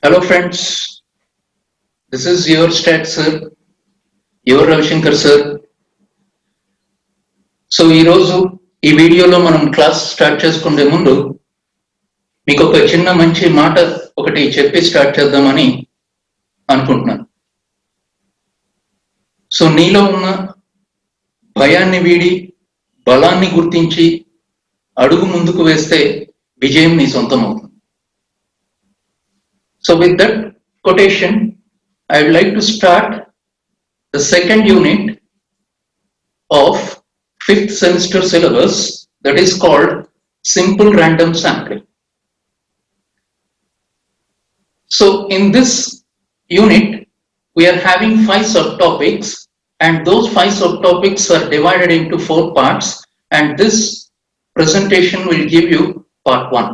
Hello friends, this is your stat sir, your Ravishankar sir. So ఈరోజు ఈ వీడియోలో మనం క్లాస్ స్టార్ట్ చేసుకునే ముందు మీకు ఒక చిన్న మంచి మాట ఒకటి చెప్పి స్టార్ట్ చేద్దామని అనుకుంటున్నాను. సో నీలో ఉన్న భయాన్ని వీడి బలాన్ని గుర్తించి అడుగు ముందుకు వేస్తే విజయం నీ సొంతం అవుతుంది. So with that quotation, I would like to start the second unit of 5th semester syllabus, that is called simple random sampling. So in this unit, we are having 5 subtopics, and those 5 subtopics are divided into 4 parts, and this presentation will give you part 1.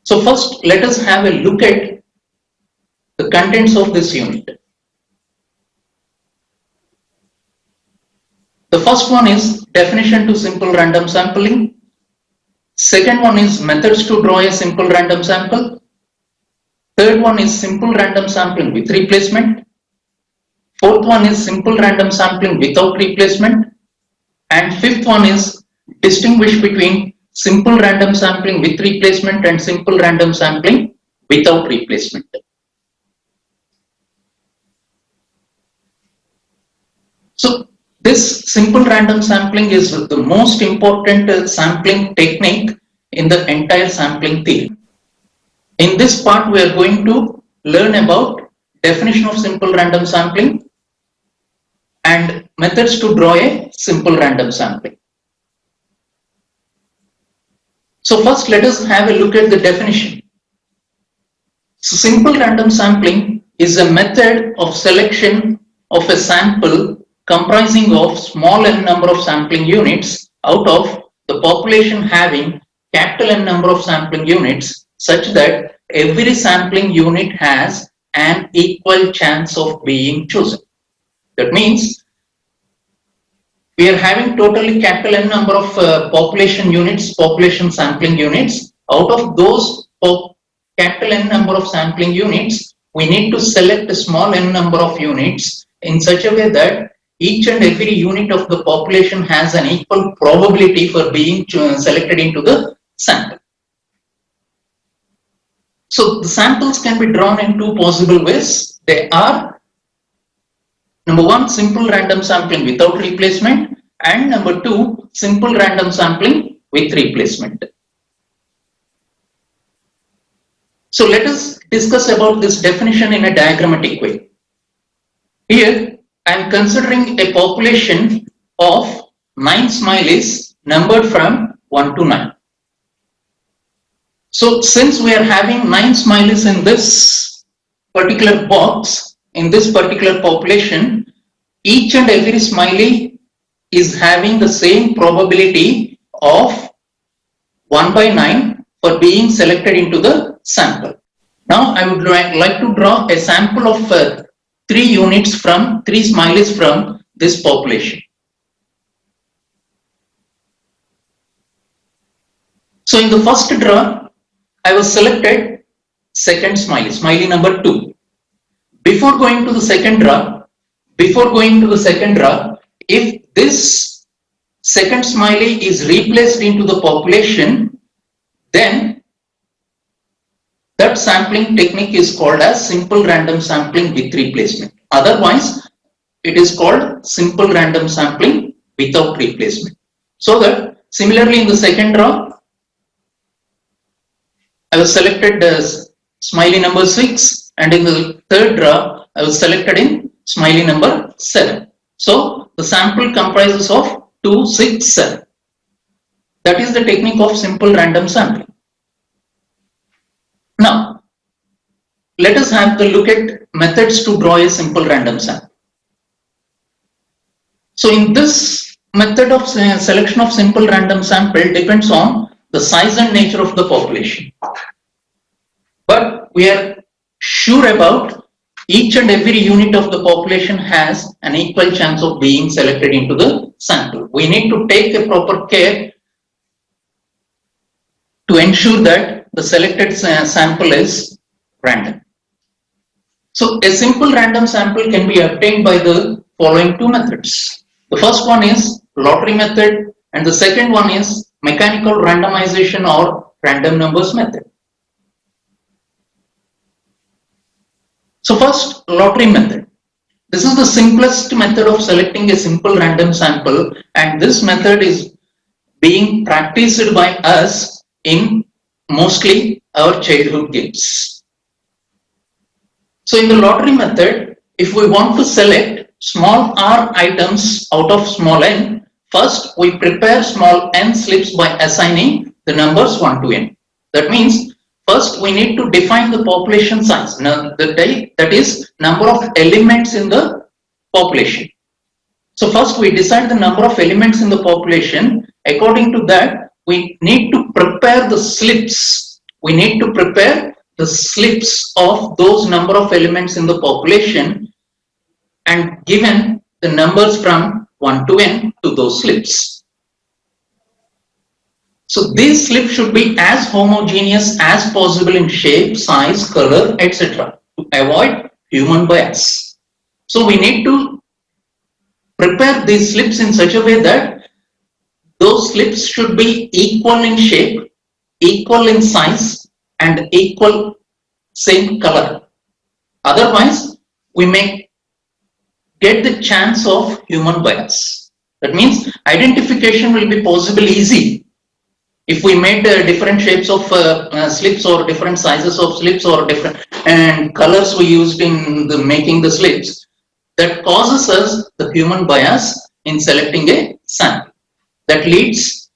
So first, let us have a look at the contents of this unit. The first one is definition to simple random sampling. Second one is methods to draw a simple random sample. Third one is simple random sampling with replacement. Fourth one is simple random sampling without replacement. And fifth one is distinguish between simple random sampling with replacement and simple random sampling without replacement. So this simple random sampling is the most important sampling technique in the entire sampling theory. In this part, we are going to learn about definition of simple random sampling and methods to draw a simple random sampling. So first, let us have a look at the definition. So simple random sampling is a method of selection of a sample comprising of small n number of sampling units out of the population having capital N number of sampling units, such that every sampling unit has an equal chance of being chosen. That means we are having totally capital N number of population units, population sampling units. Out of those capital N number of sampling units, we need to select a small n number of units in such a way that each and every unit of the population has an equal probability for being selected into the sample. So the samples can be drawn in 2 possible ways. They are number 1, simple random sampling without replacement, and number 2, simple random sampling with replacement. So let us discuss about this definition in a diagrammatic way. Here I am considering a population of 9 smileys numbered from 1 to 9. So since we are having 9 smileys in this particular box, in this particular population, each and every smiley is having the same probability of 1 by 9 for being selected into the sample. Now I would like to draw a sample of 3 units from 3 smileys from this population. So in the first draw, I was selected second smiley, smiley number 2. Before going to the second draw, if this second smiley is replaced into the population, then that sampling technique is called as simple random sampling with replacement. Otherwise, it is called simple random sampling without replacement. So that similarly in the second draw, I was selected as smiley number 6, and in the third draw, I was selected in smiley number 7. So the sample comprises of 2, 6, 7. That is the technique of simple random sampling. Now, let us have a look at methods to draw a simple random sample. So in this method of selection of simple random sample depends on the size and nature of the population. But we are sure about each and every unit of the population has an equal chance of being selected into the sample. We need to take a proper care to ensure that the selected sample is random. So a simple random sample can be obtained by the following two methods. The first one is lottery method and the second one is mechanical randomization or random numbers method. So first, lottery method. This is the simplest method of selecting a simple random sample, and this method is being practiced by us in mostly our childhood games. So in the lottery method, if we want to select small r items out of small n, first we prepare small n slips by assigning the numbers 1 to n. That means first we need to define the population size, that is number of elements in the population. So first we decide the number of elements in the population. According to that, we need to prepare the slips. We need to prepare the slips of those number of elements in the population and given the numbers from 1 to n to those slips. So these slips should be as homogeneous as possible in shape, size, color, etc. to avoid human bias. So we need to prepare these slips in such a way that those slips should be equal in shape, equal in size, and equal same color. Otherwise, we may get the chance of human bias. That means identification will be possible easy if we made different shapes of slips or different sizes of slips or different and colors we used in the making the slips. That causes us the human bias in selecting a sample. That leads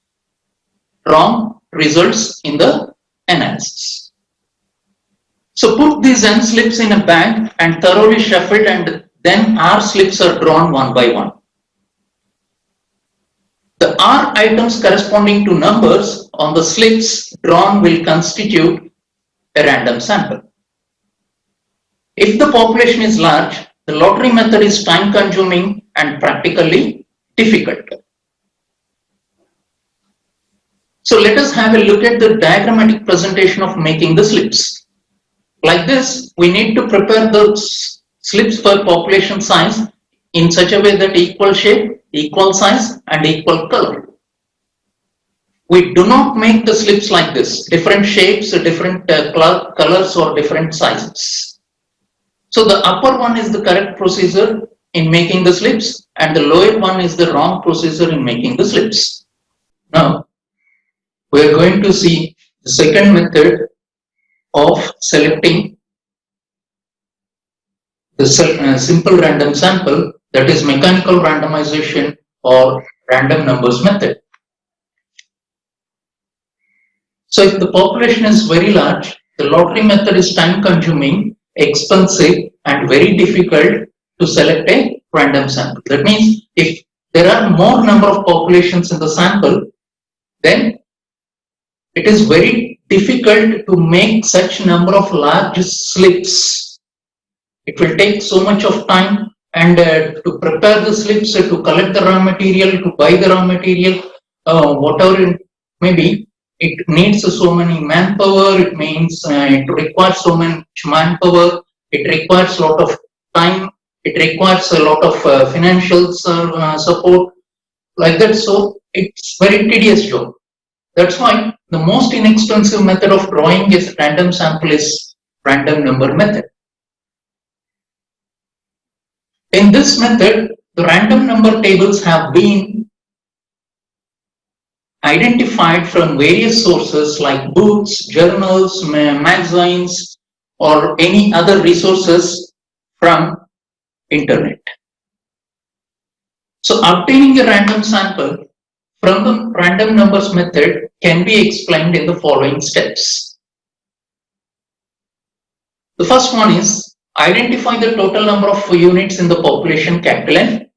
wrong results in the analysis. So put these n slips in a bag and thoroughly shuffled, and then R slips are drawn one by one. The R items corresponding to numbers on the slips drawn will constitute a random sample. If the population is large, the lottery method is time consuming and practically difficult. So let us have a look at the diagrammatic presentation of making the slips. Like this, we need to prepare the slips for population size in such a way that equal shape, equal size and equal color. We do not make the slips like this, different shapes, different colors or different sizes. So the upper one is the correct procedure in making the slips and the lower one is the wrong procedure in making the slips. Now, we are going to see the second method of selecting the simple random sample, that is mechanical randomization or random numbers method. So if the population is very large, the lottery method is time consuming, expensive and very difficult to select a random sample. That means if there are more number of populations in the sample, then it is very difficult to make such number of large slips. It will take so much of time and to prepare the slips, to collect the raw material, to buy the raw material, whatever it may be, it needs so many manpower, it requires so much manpower, it requires a lot of time, it requires a lot of financial support, like that. So it's very tedious job. That's why the most inexpensive method of drawing a random sample is random number method. In this method, the random number tables have been identified from various sources like books, journals, magazines, or any other resources from internet. So obtaining a random sample from the random numbers method can be explained in the following steps. The first one is identify the total number of units in the population capital N.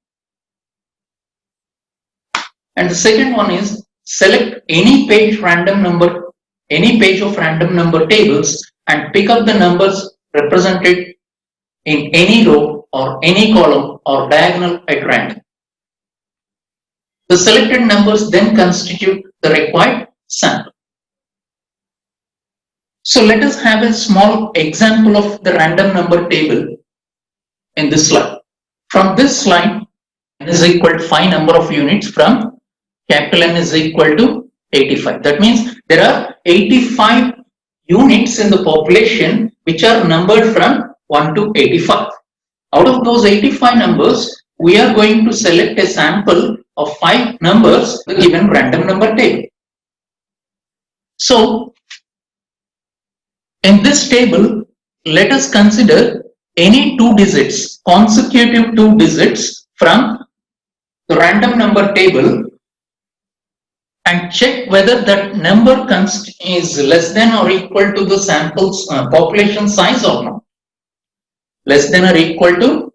And the second one is select any page of random number tables and pick up the numbers represented in any row or any column or diagonal at random. The selected numbers then constitute the required sample. So let us have a small example of the random number table in this slide. From this slide, n is equal to 5 number of units from capital N is equal to 85. That means there are 85 units in the population which are numbered from 1 to 85. Out of those 85 numbers, we are going to select a sample of 5 numbers given random number table. So, in this table, let us consider any 2 digits, consecutive 2 digits from the random number table and check whether that number is less than or equal to the sample's population size or not. Less than or equal to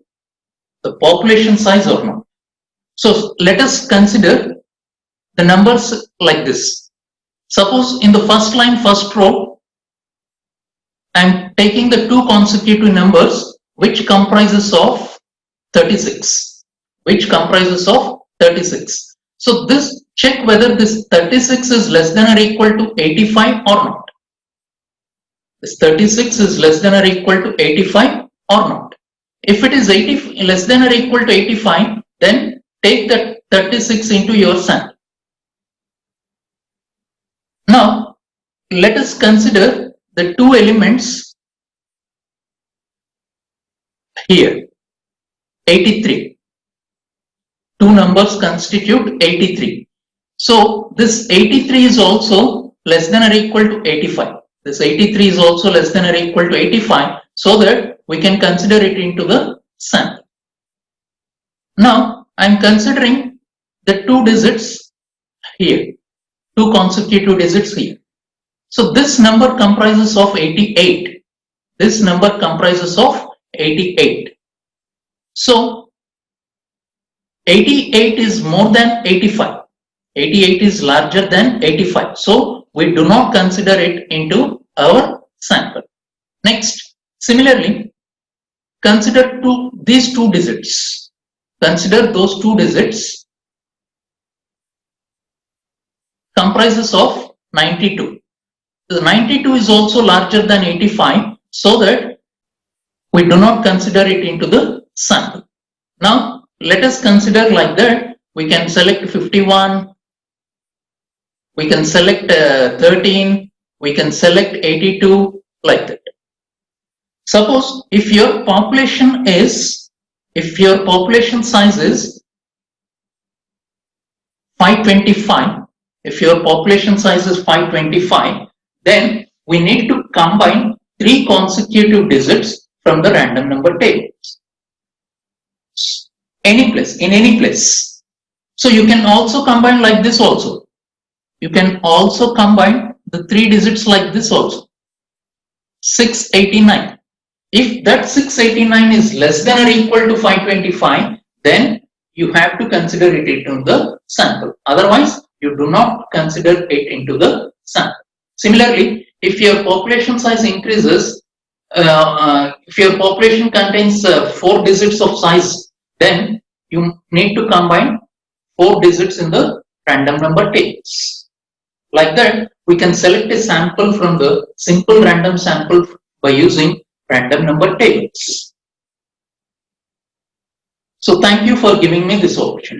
the population size or not. So let us consider the numbers like this. Suppose in the first line, first row, I am taking the 2 consecutive numbers which comprises of 36. Which comprises of 36. So this check whether this 36 is less than or equal to 85 or not. This 36 is less than or equal to 85 or not. If it is less than or equal to 85, then take that 36 into your sample. Now, let us consider the 2 elements here. 83. 2 numbers constitute 83. So, this 83 is also less than or equal to 85. This 83 is also less than or equal to 85, so that we can consider it into the sample. Now, I am considering the 2 digits here, 2 consecutive digits here. So, this number comprises of 88. This number comprises of 88. So, 88 is more than 85. 88 is larger than 85. So, we do not consider it into our sample. Next, similarly, consider these 2 digits. Consider those 2 digits comprises of 92. The 92 is also larger than 85, so that we do not consider it into the sample. Now, let us consider like that. We can select 51, we can select 13, we can select 82, like that. Suppose if your population size is 525, if your population size is 525, then we need to combine 3 consecutive digits from the random number table. In any place. So you can also combine like this also. You can also combine the 3 digits like this also. 689. If that 689 is less than or equal to 525, then you have to consider it into the sample. Otherwise, you do not consider it into the sample. Similarly, if your population size increases, if your population contains 4 digits of size, then you need to combine 4 digits in the random number tables. Like that, we can select a sample from the simple random sample by using random number tables. So thank you for giving me this opportunity.